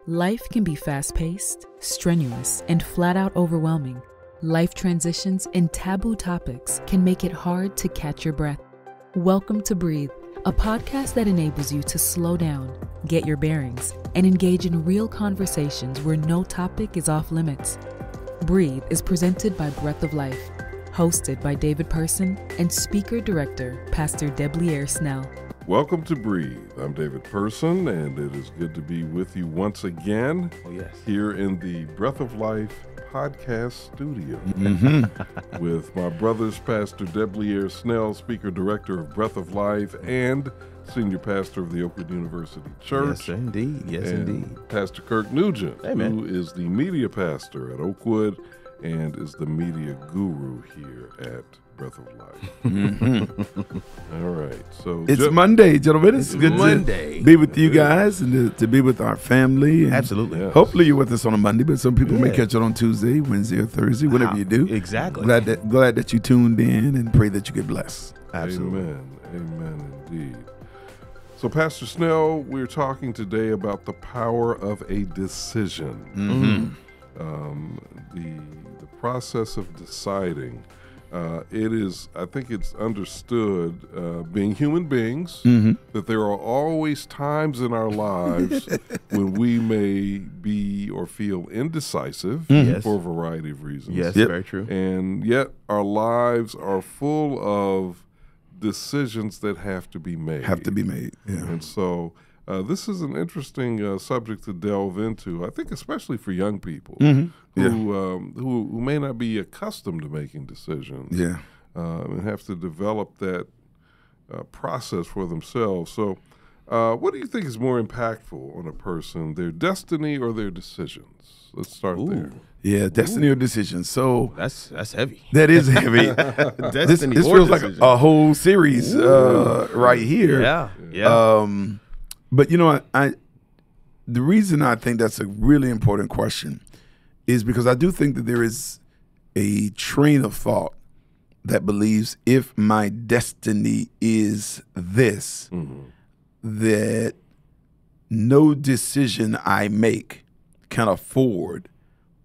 Life can be fast-paced, strenuous, and flat-out overwhelming. Life transitions and taboo topics can make it hard to catch your breath. Welcome to Breathe, a podcast that enables you to slow down, get your bearings, and engage in real conversations where no topic is off limits. Breathe is presented by Breath of Life, hosted by David Person and speaker-director Pastor Deblier Snell. Welcome to Breathe. I'm David Person, and it is good to be with you once again here in the Breath of Life podcast studio with my brothers, Pastor Deblier Snell, speaker-director of Breath of Life and senior pastor of the Oakwood University Church. Yes, indeed. Yes, indeed. Pastor Kirk Nugent, Amen. Who is the media pastor at Oakwood and is the media guru here at Breath of Life. All right. So it's Monday, gentlemen. It's good Monday. to be with you guys and to be with our family. And absolutely. Yes. Hopefully you're with us on a Monday, but some people may catch it on Tuesday, Wednesday, or Thursday, whatever you do. Exactly. Glad that you tuned in and pray that you get blessed. Absolutely. Amen indeed. So, Pastor Snell, we're talking today about the power of a decision. The process of deciding. I think it's understood, being human beings, that there are always times in our lives when we may be or feel indecisive for a variety of reasons. Yes, very true. And yet our lives are full of decisions that have to be made. Yeah. And so this is an interesting subject to delve into, I think especially for young people who may not be accustomed to making decisions and have to develop that process for themselves. So what do you think is more impactful on a person, their destiny or their decisions? Let's start there. Yeah, destiny or decision. So that's heavy. That is heavy. This feels like a whole series right here. Yeah. But you know, the reason I think that's a really important question is because I do think that there is a train of thought that believes if my destiny is this, that no decision I make can afford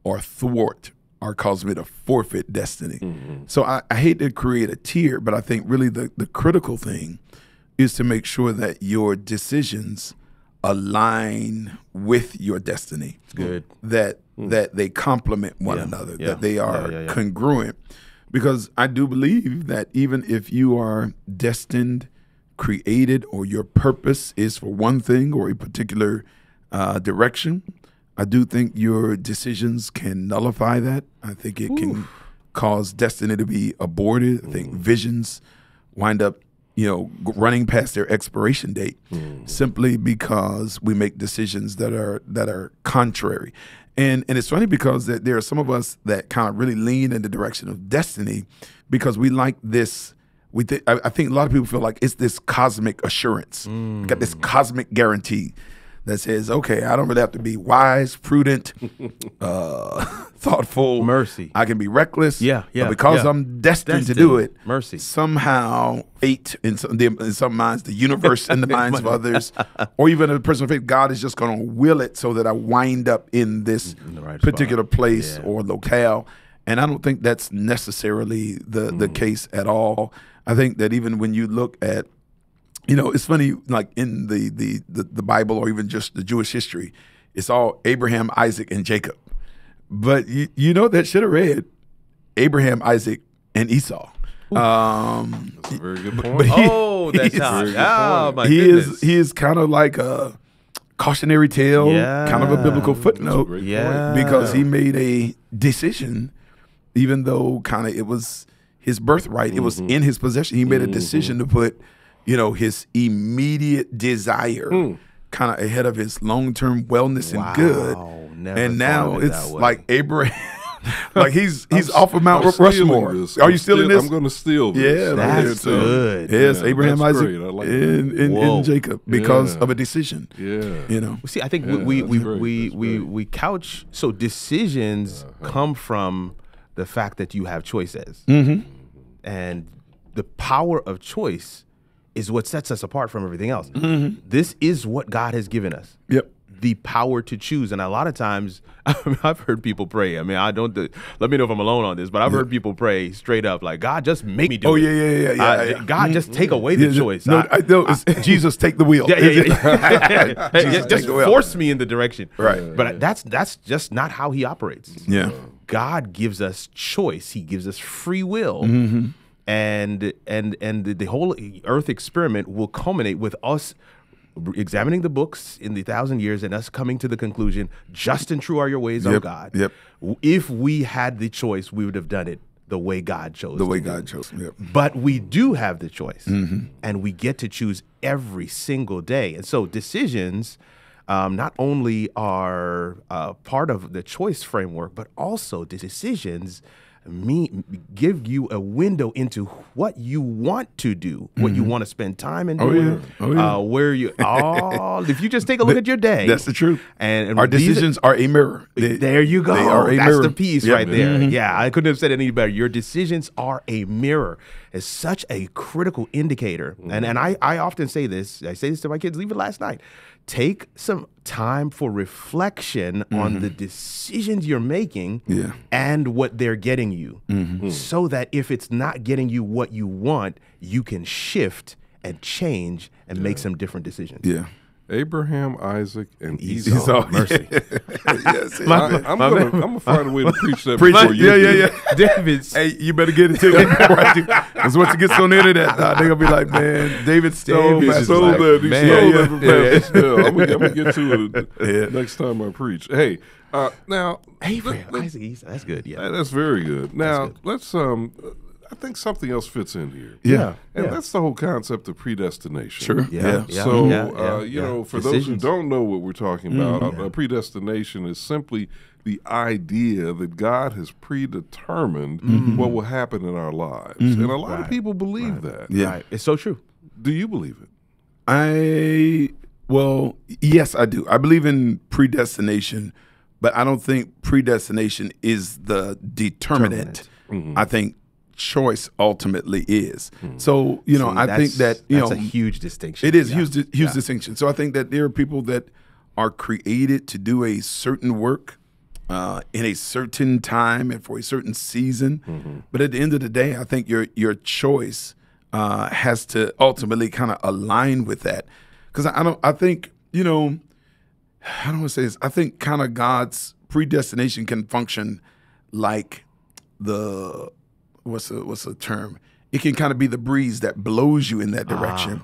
or thwart or cause me to forfeit destiny. So I hate to create a tier, but I think really the critical thing is to make sure that your decisions align with your destiny. Good. That they complement one another, that they are congruent. Because I do believe that even if you are destined, created, or your purpose is for one thing or a particular direction, I do think your decisions can nullify that. I think it can cause destiny to be aborted. I think visions wind up running past their expiration date simply because we make decisions that are contrary. And it's funny because there are some of us that kind of really lean in the direction of destiny because we like this. I think a lot of people feel like it's this cosmic assurance. We got this cosmic guarantee that says, okay, I don't really have to be wise, prudent, thoughtful. Mercy. I can be reckless. But because I'm destined to do it. Mercy. Somehow fate in some minds, the universe in the minds of others, or even a person of faith, God is just going to will it so that I wind up in this particular place or locale. And I don't think that's necessarily the case at all. I think that even when you look at it's funny, like in the Bible or even just the Jewish history, it's all Abraham, Isaac, and Jacob. But that should have read Abraham, Isaac, and Esau. That's a very good point. That's hot. My goodness. He is kind of like a cautionary tale, kind of a biblical footnote, because he made a decision, even though kind of it was his birthright, it was in his possession. He made a decision to put his immediate desire kind of ahead of his long-term wellness and good. And now it's like Abraham, like he's off of Mount Rushmore. Are you stealing this? I'm going to steal this. Yeah, that's good. Yes, Abraham, Isaac, like and Jacob because of a decision. See, I think we couch so decisions come from the fact that you have choices, and the power of choice is what sets us apart from everything else. This is what God has given us. Yep. the power to choose. And a lot of times, I've heard people pray. I mean, let me know if I'm alone on this, but I've heard people pray straight up like, God, just make me do it. Yeah. God, just take away the choice. No, Jesus, take the wheel. Just force me in the direction. Right. But that's just not how he operates. Yeah. God gives us choice. He gives us free will. And the whole earth experiment will culminate with us examining the books in the 1,000 years and us coming to the conclusion, just and true are your ways, O God. Yep. If we had the choice, we would have done it the way God chose. The way God chose. Yep. But we do have the choice, and we get to choose every single day. And so decisions not only are part of the choice framework, but also decisions give you a window into what you want to do, what you want to spend time in doing, where you if you just take a look at your day. That's the truth. And our decisions are a mirror. There you go. They are a That's mirror. the piece right there. Yeah, I couldn't have said it any better. Your decisions are a mirror. It's such a critical indicator. And I often say this. I say this to my kids even last night. Take some time for reflection on the decisions you're making and what they're getting you, so that if it's not getting you what you want, you can shift and change and make some different decisions. Yeah. Abraham, Isaac, and Esau. Mercy. Yes. I'm gonna find a way to preach that before you. Yeah. David's. Hey, you better get it to him. Because once it gets on the internet, they're going to be like, man, David stole that. I'm going to get to it next time I preach. Hey, now. Abraham, Isaac, that's good. Yeah. That's very good. Now, let's, I think something else fits in here. Yeah. And that's the whole concept of predestination. Sure. Yeah. So, you know, for those who don't know what we're talking about, predestination is simply the idea that God has predetermined what will happen in our lives. And a lot of people believe that. Yeah. Right. It's so true. Do you believe it? Well, yes, I do. I believe in predestination, but I don't think predestination is the determinant. I think choice ultimately is. So, you know, I think that, that's a huge distinction. It is huge distinction. So I think that there are people that are created to do a certain work in a certain time and for a certain season. But at the end of the day, I think your choice has to ultimately kind of align with that. Because I think, you know, I don't want to say this. I think kind of God's predestination can function like what's the term? It can kind of be the breeze that blows you in that direction.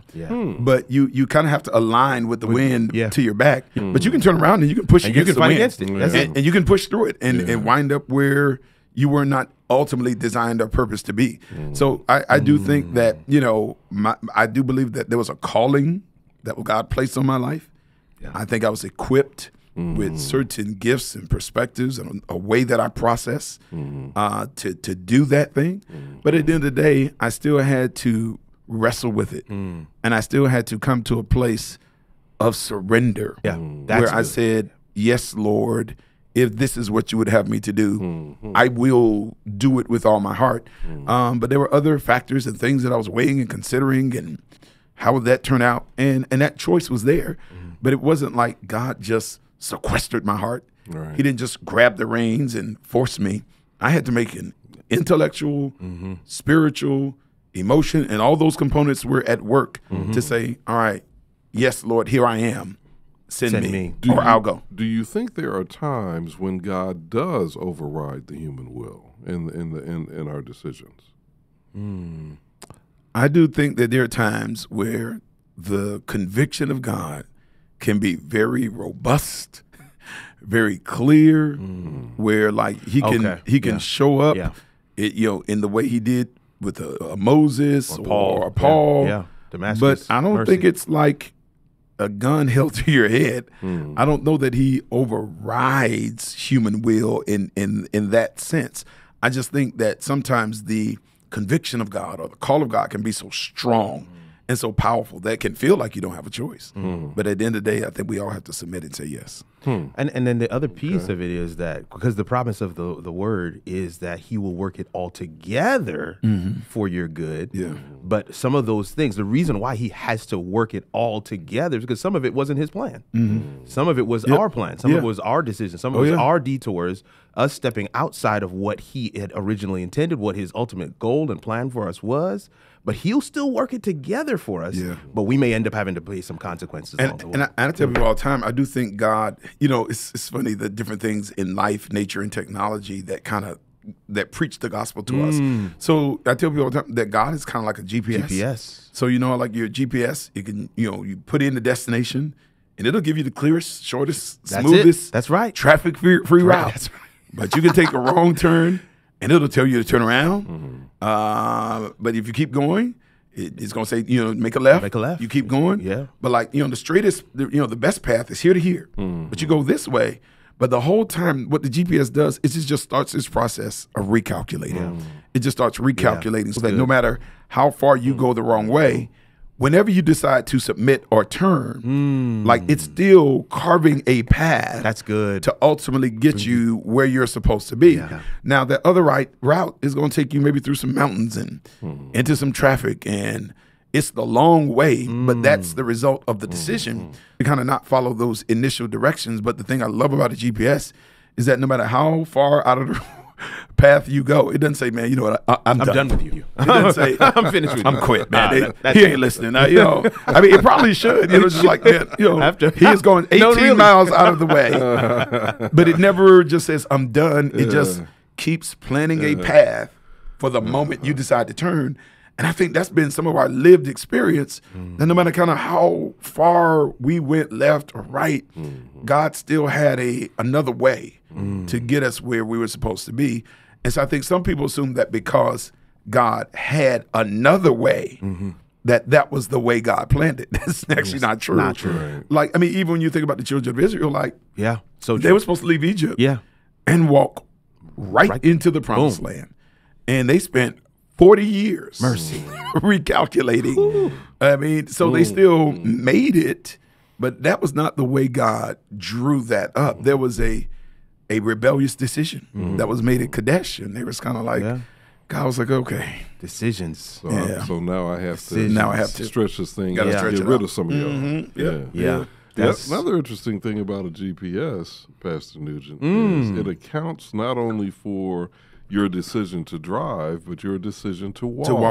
But you kind of have to align with the wind to your back. But you can turn around and you can push against the wind. And you can push through it and wind up where you were not ultimately designed or purposed to be. So I do think that, you know, I do believe that there was a calling that God placed on my life. I think I was equipped with certain gifts and perspectives and a way that I process to do that thing. But at the end of the day, I still had to wrestle with it. And I still had to come to a place of surrender where I said, yes, Lord, if this is what you would have me to do, I will do it with all my heart. But there were other factors and things that I was weighing and considering, and how would that turn out? And that choice was there. But it wasn't like God just sequestered my heart. He didn't just grab the reins and force me. I had to make an intellectual, spiritual, emotion, and all those components were at work to say, all right, yes, Lord, here I am. Send me. I'll go. Do you think there are times when God does override the human will in our decisions? I do think that there are times where the conviction of God can be very robust, very clear, where like he can show up, in the way he did with Moses or Paul. Damascus, but I don't think it's like a gun held to your head. I don't know that he overrides human will in that sense. I just think that sometimes the conviction of God or the call of God can be so strong and so powerful that it can feel like you don't have a choice. But at the end of the day, I think we all have to submit and say yes. And then the other piece of it is that because the promise of the word is that he will work it all together for your good. But some of those things, the reason why he has to work it all together is because some of it wasn't his plan. Some of it was our plan. Some of it was our decision. Some of it was our detours, us stepping outside of what he had originally intended, what his ultimate goal and plan for us was. But he'll still work it together for us. But we may end up having to pay some consequences along the way. And I tell people all the time, I do think God, it's funny, the different things in life, nature, and technology that preach the gospel to us. So I tell people all the time that God is kind of like a GPS. So like your GPS, you can you put in the destination, and it'll give you the clearest, shortest, smoothest, traffic free route. That's right. But you can take a wrong turn, and it'll tell you to turn around. But if you keep going, it's going to say, make a left. Make a left. You keep going. But the straightest, the best path is here to here. But you go this way. But the whole time, what the GPS does is it just starts this process of recalculating. It just starts recalculating so that no matter how far you go the wrong way, whenever you decide to submit or turn, it's still carving a path. That's good. To ultimately get you where you're supposed to be. Now, the other route is going to take you maybe through some mountains and into some traffic, and it's the long way, but that's the result of the decision to kind of not follow those initial directions. But the thing I love about a GPS is that no matter how far out of the path you go, it doesn't say, man, you know what, I'm done with you. It doesn't say, I'm finished with you. I'm quit, man. He ain't listening. I mean, it probably should. Just like that. He is going 18 miles out of the way, but it never just says, I'm done. It just keeps planning a path for the moment you decide to turn. And I think that's been some of our lived experience. And no matter kind of how far we went left or right, God still had another way to get us where we were supposed to be. And so I think some people assume that because God had another way, that was the way God planned it. That's actually not true. Not true. Right. even when you think about the children of Israel, so they were supposed to leave Egypt and walk right into the promised land. And they spent 40 years recalculating. Ooh. I mean, so they still made it, but that was not the way God drew that up. There was a rebellious decision that was made at Kadesh, and they was kind of like, God was like, okay. Decisions. So now I have to stretch this thing out, get rid of some of y'all. That's another interesting thing about a GPS, Pastor Nugent, is it accounts not only for your decision to drive, but your decision to walk. Come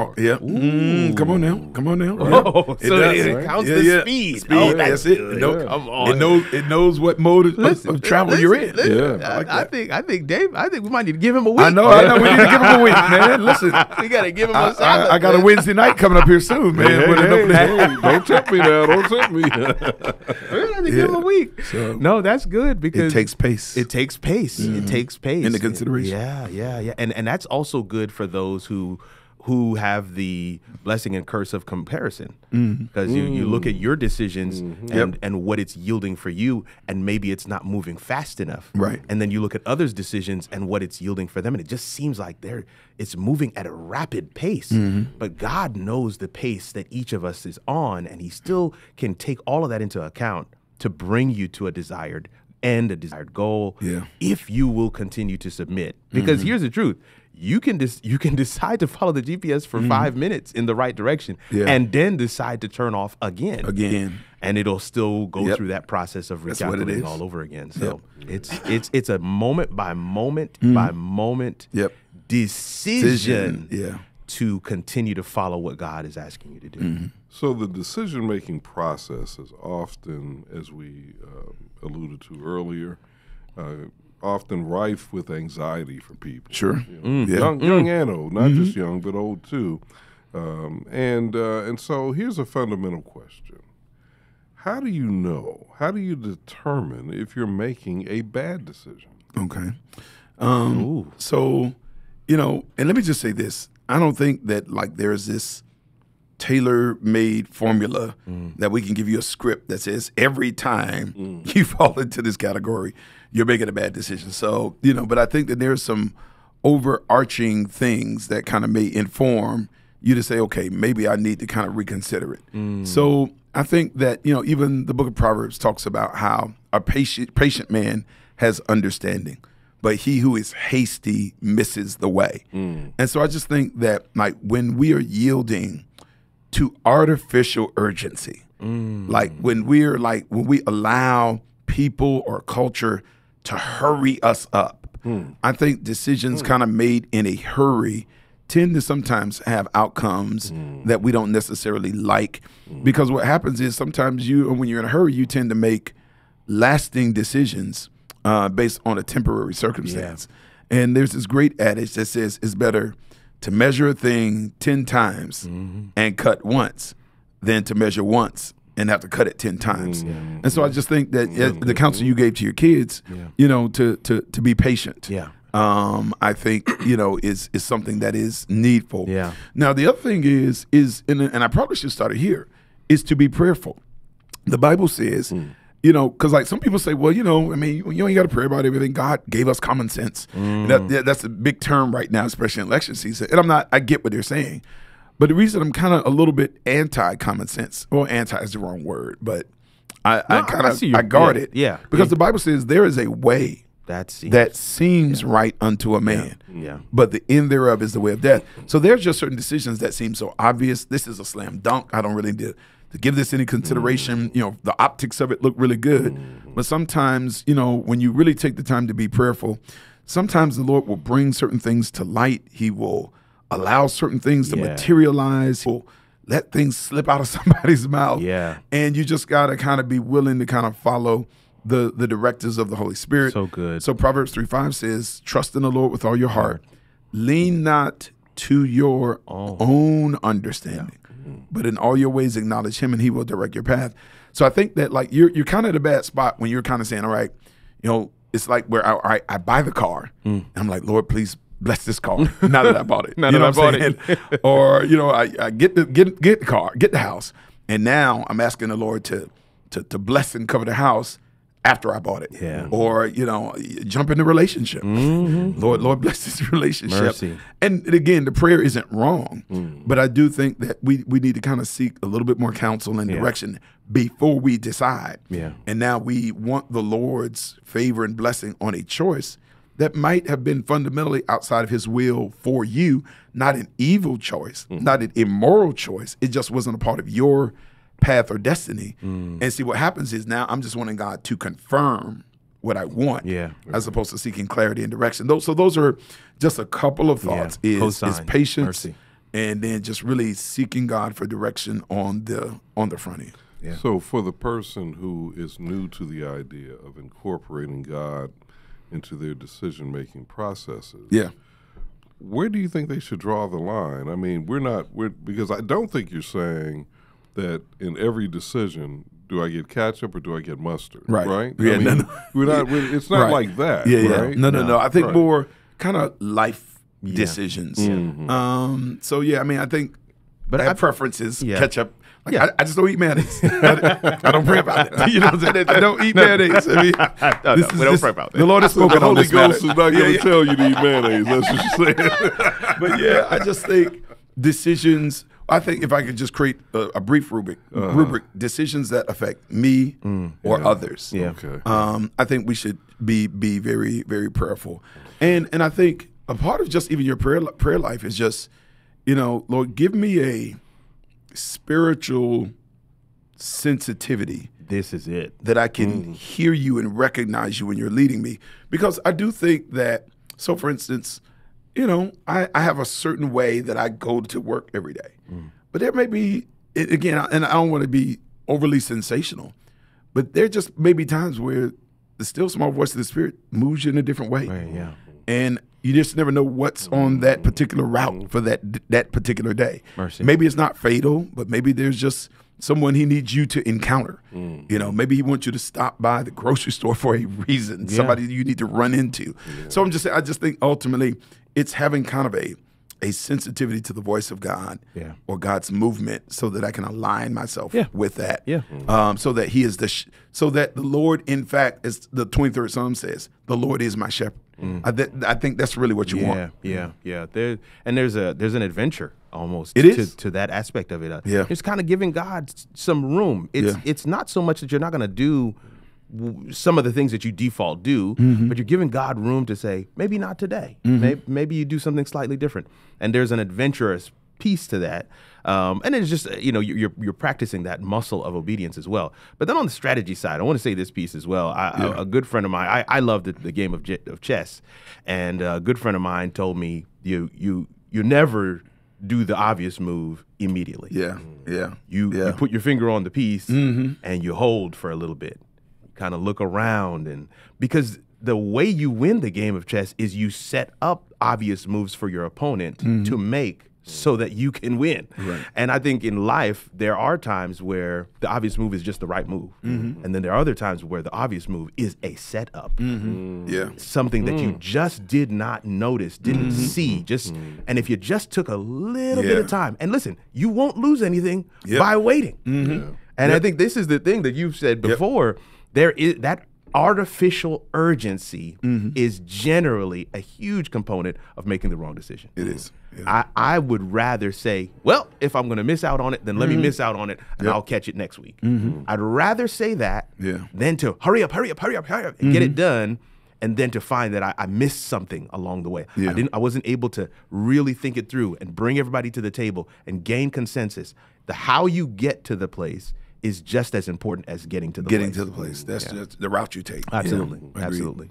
on now. Oh, it counts the speed. That's it. Come on. It knows what mode of travel you're in. I think Dave, we might need to give him a week. I know. We need to give him a week, man. Listen, we got to give him a Sabbath. I got a Wednesday night coming up here soon, man. Don't tempt me now. Don't tempt me. We got to give him a week. No, that's good because it takes pace. It takes pace. It takes pace into consideration. Yeah. And that's also good for those who have the blessing and curse of comparison, because you look at your decisions and what it's yielding for you, and maybe it's not moving fast enough, right? And then you look at others' decisions and what it's yielding for them, and it just seems like it's moving at a rapid pace. But God knows the pace that each of us is on, and He still can take all of that into account to bring you to a desired end, a desired goal, if you will continue to submit. Because here's the truth. You can decide to follow the GPS for 5 minutes in the right direction and then decide to turn off again. And it'll still go through that process of recalculating all over again. So it's a moment by moment by moment decision to continue to follow what God is asking you to do. So the decision-making process is often, as we alluded to earlier, often rife with anxiety for people. Sure. Young and old, not just young, but old too. And so here's a fundamental question. How do you know? How do you determine if you're making a bad decision? Okay. So, and let me just say this. I don't think that there's this tailor-made formula that we can give you a script that says every time you fall into this category, you're making a bad decision. So, but I think that there's some overarching things that kind of may inform you to say, okay, maybe I need to kind of reconsider it. So I think that, even the book of Proverbs talks about how a patient man has understanding, but he who is hasty misses the way. And so I just think that when we are yielding to artificial urgency. Like when we allow people or culture to hurry us up. I think decisions kind of made in a hurry tend to sometimes have outcomes that we don't necessarily like, because what happens is sometimes when you're in a hurry, you tend to make lasting decisions based on a temporary circumstance. And there's this great adage that says it's better to measure a thing 10 times and cut once than to measure once and have to cut it 10 times. And so I just think that the counsel you gave to your kids, you know, to be patient. I think, you know, is something that is needful. Now, the other thing is and I probably should start it here, is to be prayerful. The Bible says, you know, because like some people say, well, you know, I mean, you ain't got to pray about everything. God gave us common sense. And that's a big term right now, especially in election season. And I get what they're saying. But the reason I'm kind of a little bit anti-common sense, well, anti is the wrong word, but I guard it. Because the Bible says there is a way that seems right unto a man. But the end thereof is the way of death. So there's just certain decisions that seem so obvious. This is a slam dunk. I don't really need to give this any consideration. You know, the optics of it look really good. But sometimes, you know, when you really take the time to be prayerful, sometimes the Lord will bring certain things to light. He will allow certain things to materialize. He'll let things slip out of somebody's mouth. And you just got to kind of be willing to kind of follow the directives of the Holy Spirit. So good. So Proverbs 3:5 says, trust in the Lord with all your heart. Lean not to your own understanding, but in all your ways acknowledge him and he will direct your path. So I think that like you're kind of at a bad spot when you're kind of saying, all right, you know, it's like where I buy the car. And I'm like, Lord, please bless this car now that I bought it. Or, you know, I get the car, get the house. And now I'm asking the Lord to bless and cover the house after I bought it. Or, you know, jump in the relationship. Lord bless this relationship. Mercy. And again, the prayer isn't wrong, but I do think that we need to kind of seek a little bit more counsel and direction before we decide. And now we want the Lord's favor and blessing on a choice that might have been fundamentally outside of his will for you, not an evil choice, not an immoral choice. It just wasn't a part of your path or destiny. And see, what happens is now I'm just wanting God to confirm what I want, as opposed to seeking clarity and direction. So those are just a couple of thoughts. Is patience, mercy, and then just really seeking God for direction on the front end. So for the person who is new to the idea of incorporating God into their decision-making processes, where do you think they should draw the line? I mean, because I don't think you're saying that in every decision, do I get ketchup or do I get mustard? Right? Yeah, I mean, it's not like that. Right? No. I think more kind of life decisions. So I mean, I think, but I have preferences. Ketchup. Like, I just don't eat mayonnaise. I don't pray about it. You know what I'm saying? I don't eat mayonnaise. I mean, we don't pray about that. The Lord has spoken on this matter. The Holy Ghost is not going to tell you to eat mayonnaise. That's what you're saying. But I just think decisions. I think if I could just create a brief rubric, decisions that affect me or others. I think we should be very, very prayerful. And I think a part of just even your prayer life is just, you know, Lord, give me a spiritual sensitivity. This is it. That I can hear you and recognize you when you're leading me. Because I do think that, so for instance, you know, I have a certain way that I go to work every day. But there may be, again, and I don't want to be overly sensational, but there just may be times where the still small voice of the Spirit moves you in a different way. And you just never know what's on that particular route for that particular day. Mercy. Maybe it's not fatal, but maybe there's just someone he needs you to encounter. You know, maybe he wants you to stop by the grocery store for a reason, somebody you need to run into. So I just think ultimately it's having kind of a sensitivity to the voice of God or God's movement, so that I can align myself with that. So that he is so that the Lord, in fact, as the 23rd Psalm says, the Lord is my shepherd. I think that's really what you want. There's an adventure almost to that aspect of it. It's kind of giving God some room. It's not so much that you're not going to do some of the things that you default do, but you're giving God room to say, maybe not today. Maybe you do something slightly different. And there's an adventurous piece to that. And it's just, you're practicing that muscle of obedience as well. But then on the strategy side, I want to say this piece as well. A good friend of mine, I love the game of chess, and a good friend of mine told me you never do the obvious move immediately. You put your finger on the piece and you hold for a little bit, kind of look around, and because the way you win the game of chess is you set up obvious moves for your opponent to make so that you can win. Right. And I think in life, there are times where the obvious move is just the right move. And then there are other times where the obvious move is a setup. Something that you just did not notice, didn't see. And if you just took a little bit of time, and listen, you won't lose anything by waiting. And I think this is the thing that you've said before. There is that artificial urgency is generally a huge component of making the wrong decision. It is. I would rather say, well, if I'm going to miss out on it, then let me miss out on it, and I'll catch it next week. I'd rather say that than to hurry up, and get it done, and then to find that I missed something along the way. I wasn't able to really think it through and bring everybody to the table and gain consensus. The how you get to the place is just as important as getting to the place. That's just the route you take. Absolutely.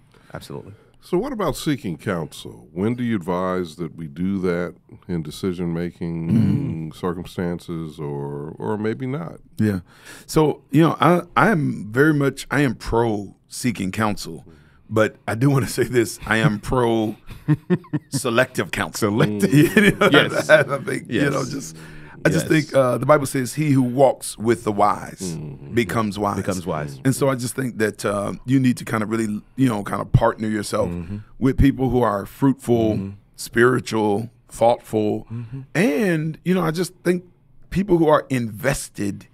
So what about seeking counsel? When do you advise that we do that in decision-making circumstances, or maybe not? Yeah. So, I am pro seeking counsel, but I do want to say this. I am pro selective counsel. Yes. I think, I just think the Bible says he who walks with the wise becomes wise. And so I just think that you need to kind of really, kind of partner yourself with people who are fruitful, spiritual, thoughtful. And, I just think people who are invested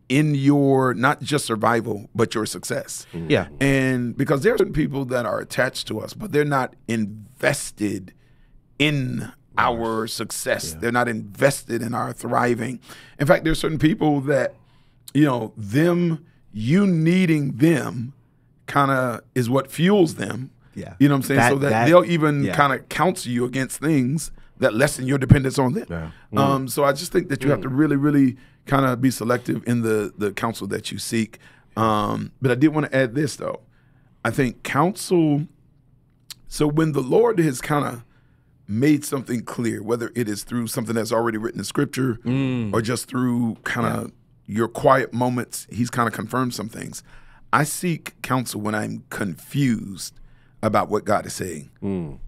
in your, not just survival, but your success. Yeah. And because there are certain people that are attached to us, but they're not invested in our success. They're not invested in our thriving. In fact, there's certain people that, you needing them kind of is what fuels them. Yeah. You know what I'm saying? So that they'll even kind of counsel you against things that lessen your dependence on them. So I just think that you have to really, really kind of be selective in the counsel that you seek. But I did want to add this, though. I think counsel, so when the Lord has kind of made something clear, whether it is through something that's already written in Scripture or just through kind of your quiet moments, he's kind of confirmed some things. I seek counsel when I'm confused about what God is saying,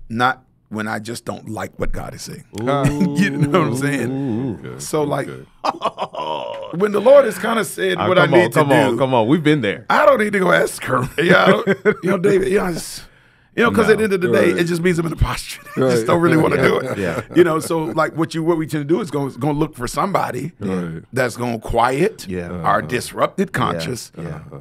not when I just don't like what God is saying. You know what I'm saying? Okay. So like, when the Lord has kind of said what I need to do. Come on, we've been there. I don't need to go ask her. David, because at the end of the day, it just means I'm in a posture. I just don't really want to do it. So like what we tend to do is going to look for somebody that's going to quiet our disrupted conscience.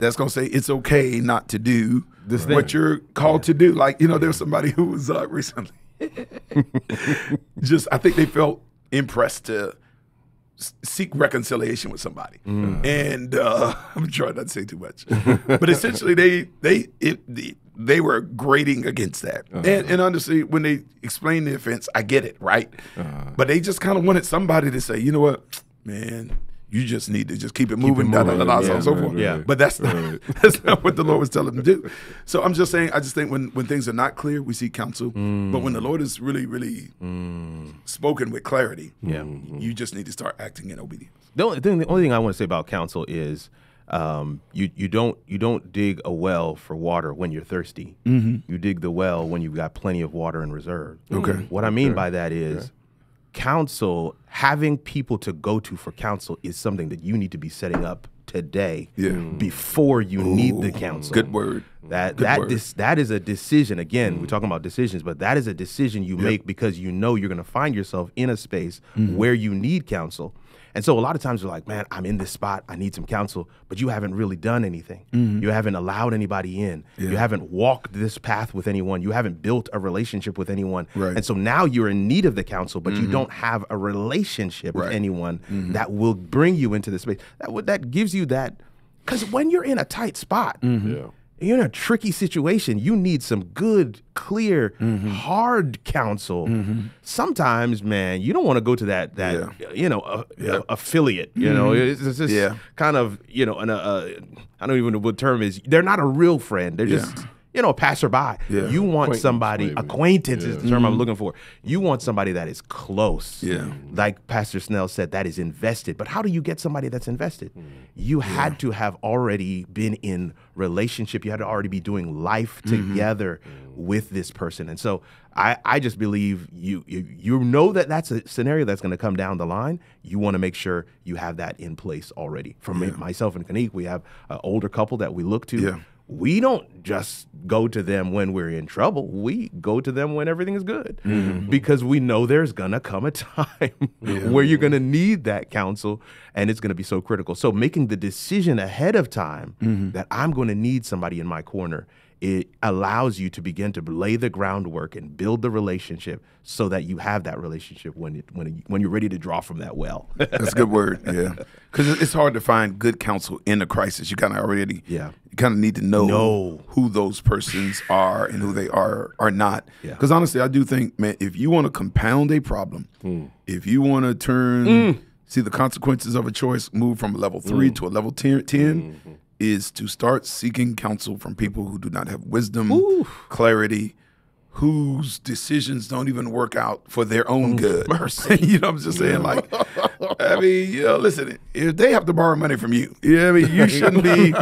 That's going to say it's okay not to do what you're called to do. Like, there's somebody who was recently I think they felt impressed to seek reconciliation with somebody. And I'm trying not to say too much. But essentially they were grating against that. And honestly, when they explained the offense, I get it, right? But they just kind of wanted somebody to say, you know what, man, you just need to just keep it moving, so on and so forth. But that's not what the Lord was telling them to do. So I'm just saying, I just think when things are not clear, we seek counsel. But when the Lord is really, really spoken with clarity, you just need to start acting in obedience. The only thing I want to say about counsel is you don't dig a well for water when you're thirsty. You dig the well when you've got plenty of water in reserve. What I mean by that is counsel, having people to go to for counsel is something that you need to be setting up today before you need the counsel. Good word. That is a decision. Again, we're talking about decisions, but that is a decision you make because you know you're going to find yourself in a space where you need counsel. And so a lot of times you're like, man, I'm in this spot. I need some counsel. But you haven't really done anything. You haven't allowed anybody in. You haven't walked this path with anyone. You haven't built a relationship with anyone. And so now you're in need of the counsel, but you don't have a relationship with anyone that will bring you into this space. That gives you that. Because when you're in a tight spot, you're in a tricky situation. You need some good, clear, hard counsel. Sometimes, man, you don't want to go to that affiliate. You know, it's just kind of, you know, I don't even know what term is. They're not a real friend. They're just, you know, a passerby. You want somebody, acquaintance is the term I'm looking for. You want somebody that is close. Like Pastor Snell said, that is invested. But how do you get somebody that's invested? You had to have already been in relationship. You had to already be doing life together with this person. And so I just believe you know that that's a scenario that's going to come down the line. You want to make sure you have that in place already. For myself and Kanique, we have an older couple that we look to. We don't just go to them when we're in trouble. We go to them when everything is good because we know there's going to come a time where you're going to need that counsel, and it's going to be so critical. So making the decision ahead of time that I'm going to need somebody in my corner, it allows you to begin to lay the groundwork and build the relationship so that you have that relationship when you're ready to draw from that well. That's a good word, because it's hard to find good counsel in a crisis. You kind of already, you kind of need to know who those persons are and who they are not. Because honestly, I do think, man, if you want to compound a problem, if you want to see the consequences of a choice move from a level 3 to a level 10, is to start seeking counsel from people who do not have wisdom, clarity, whose decisions don't even work out for their own good. Mercy. You know what I'm just saying? Like, I mean, you know, listen, if they have to borrow money from you, I mean, you shouldn't be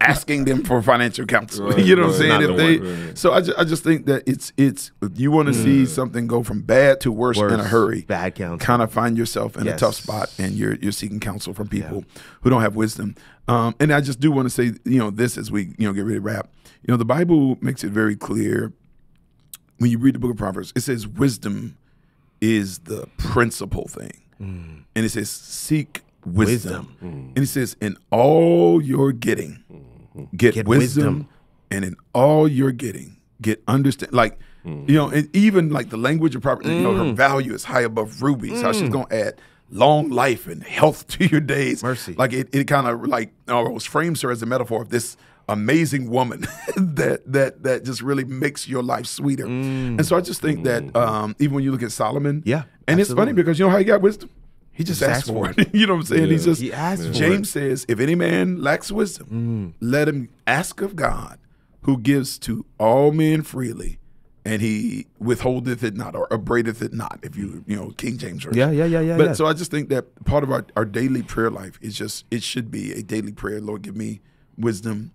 asking them for financial counsel. You know what I'm saying? So I just think that it's if you want to see something go from bad to worse in a hurry, bad counsel, kind of find yourself in a tough spot, and you're seeking counsel from people who don't have wisdom. And I just do want to say, you know, this as we, you know, get ready to wrap. You know, the Bible makes it very clear when you read the book of Proverbs, it says wisdom is the principal thing. And it says seek wisdom. And it says in all you're getting, get wisdom, and in all you're getting, get understand. Like, you know, and even like the language of Proverbs, you know, her value is high above rubies. How she's going to add long life and health to your days. Mercy. Like it kind of like almost frames her as a metaphor of this amazing woman that just really makes your life sweeter. And so I just think that even when you look at Solomon, and it's funny because you know how he got wisdom? He just asked for it. You know what I'm saying? He asked for James says, if any man lacks wisdom, let him ask of God, who gives to all men freely, and he withholdeth it not, or upbraideth it not, if you know, King James Version. But so I just think that part of our daily prayer life is just, it should be a daily prayer. Lord, give me wisdom,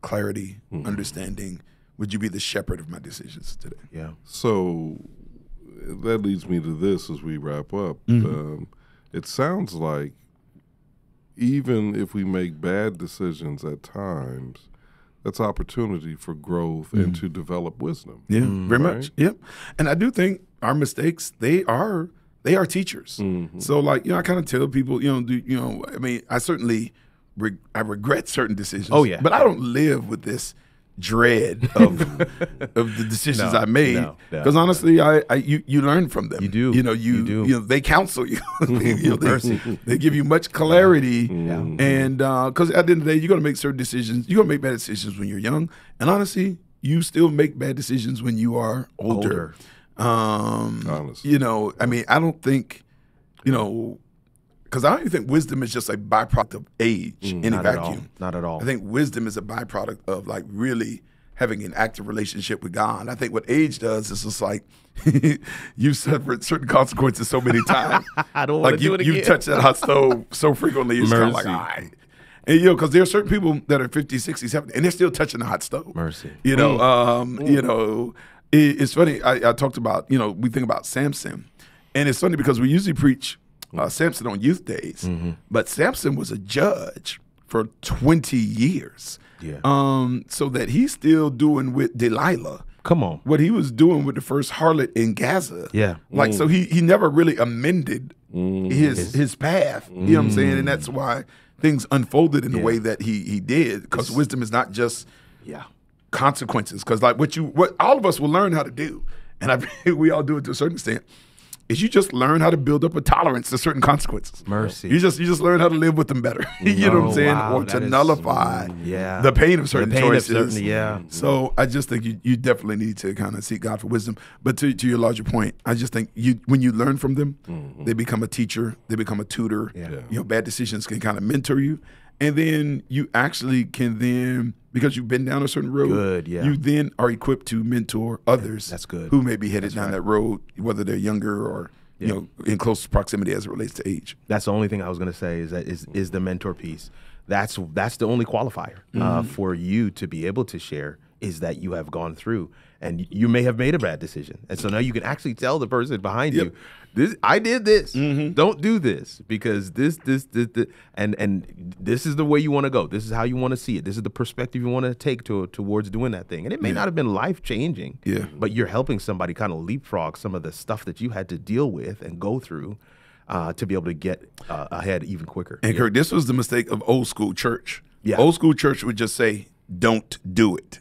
clarity, understanding. Would you be the shepherd of my decisions today? So that leads me to this as we wrap up. It sounds like even if we make bad decisions at times, that's opportunity for growth and to develop wisdom. Very much. And I do think our mistakes, they are teachers. So like, you know, I kind of tell people, I mean, I certainly I regret certain decisions. But I don't live with this dread of the decisions I made. Because honestly, you learn from them. You do. You know, they counsel you. They give you much clarity. And because at the end of the day, you're going to make certain decisions. You're going to make bad decisions when you're young. And honestly, you still make bad decisions when you are older. Honestly. You know, I mean, I don't think, you know, because I don't even think wisdom is just a byproduct of age in a vacuum. Not at all. I think wisdom is a byproduct of like really having an active relationship with God. I think what age does is just like you've suffered certain consequences so many times. I don't want to do it again. You touch that hot stove so frequently, it's kind of like, all right. And, you know, because there are certain people that are 50, 60, 70, and they're still touching the hot stove. You know, you know, it's funny. I talked about, you know, we think about Samson. And it's funny because we usually preach Samson on youth days, but Samson was a judge for 20 years. So that he's still doing with Delilah. Come on. What he was doing with the first harlot in Gaza. Like, so he never really amended his path. You know what I'm saying? And that's why things unfolded in the way that he did, because wisdom is not just consequences. Because like what all of us will learn how to do, and I think we all do it to a certain extent, is you just learn how to build up a tolerance to certain consequences. Mercy. You just learn how to live with them better. You know what I'm saying? Wow, or to nullify the pain of certain choices. So I just think you definitely need to kind of seek God for wisdom. But to your larger point, I just think when you learn from them, they become a teacher, they become a tutor. You know, bad decisions can kind of mentor you. And then you actually can then, because you've been down a certain road, you then are equipped to mentor others who may be headed down that road, whether they're younger or you know, in close proximity as it relates to age. That's the only thing I was going to say is the mentor piece. That's the only qualifier for you to be able to share, is that you have gone through and you may have made a bad decision. And so now you can actually tell the person behind you, I did this. Don't do this, because this, and this is the way you want to go. This is how you want to see it. This is the perspective you want to take towards doing that thing. And it may not have been life-changing, but you're helping somebody kind of leapfrog some of the stuff that you had to deal with and go through to be able to get ahead even quicker. And Kirk, this was the mistake of old school church. Old school church would just say, don't do it.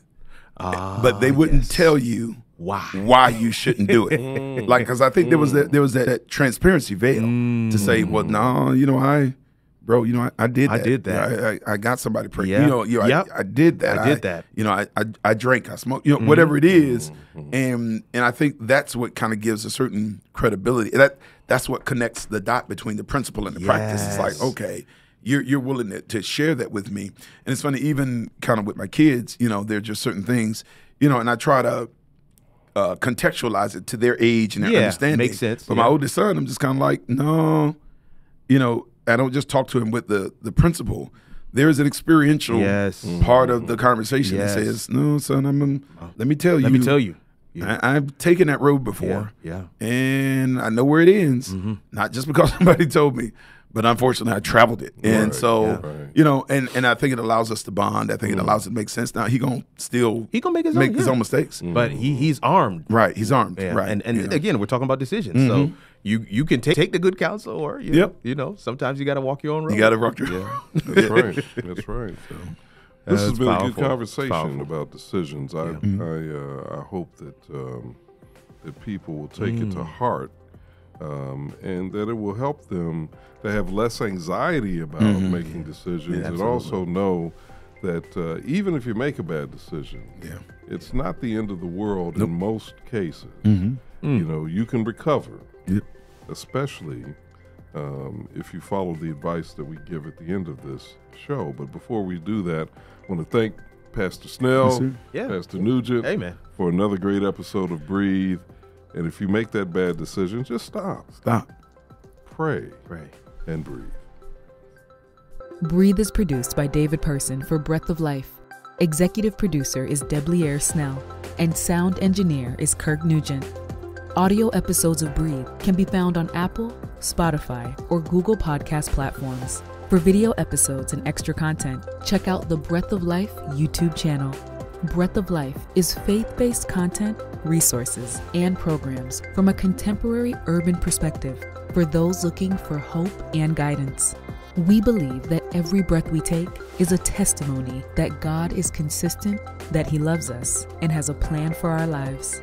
But they wouldn't tell you why you shouldn't do it. Like, because I think there was that transparency veil to say, well, no, you know, I did that. I did that. I got somebody pregnant. I did that. I did that. You know, I drank, I smoked, you know, whatever it is. And I think that's what kind of gives a certain credibility. That's what connects the dot between the principle and the practice. It's like, okay, you're willing to share that with me. And it's funny, even kind of with my kids, you know, there are just certain things, you know, and I try to contextualize it to their age and their understanding. Makes sense. But my oldest son, I'm just kind of like, no, you know, I don't just talk to him with the principle. There is an experiential part of the conversation that says, no, son, let me tell you. I've taken that road before. And I know where it ends. Not just because somebody told me, but unfortunately I traveled it. And you know, and I think it allows us to bond. I think it allows it to make sense. Now he gonna make his own mistakes. But he's armed. Right, he's armed. Right. And again, we're talking about decisions. So you can take the good counsel, or you know, sometimes you gotta walk your own road. You gotta walk your own. That's right. That's right. So. This has been a good conversation about decisions. I hope that people will take it to heart, and that it will help them to have less anxiety about making decisions, and also know that even if you make a bad decision, it's not the end of the world in most cases. You know, you can recover, especially if you follow the advice that we give at the end of this show. But before we do that, I want to thank Pastor Snell, Pastor Nugent, for another great episode of Breathe. And if you make that bad decision, just stop. Pray. And breathe. Breathe is produced by David Person for Breath of Life. Executive producer is Debliere Snell, and sound engineer is Kirk Nugent. Audio episodes of Breathe can be found on Apple, Spotify, or Google podcast platforms. For video episodes and extra content, check out the Breath of Life YouTube channel. Breath of Life is faith-based content, resources, and programs from a contemporary urban perspective for those looking for hope and guidance. We believe that every breath we take is a testimony that God is consistent, that He loves us, and has a plan for our lives.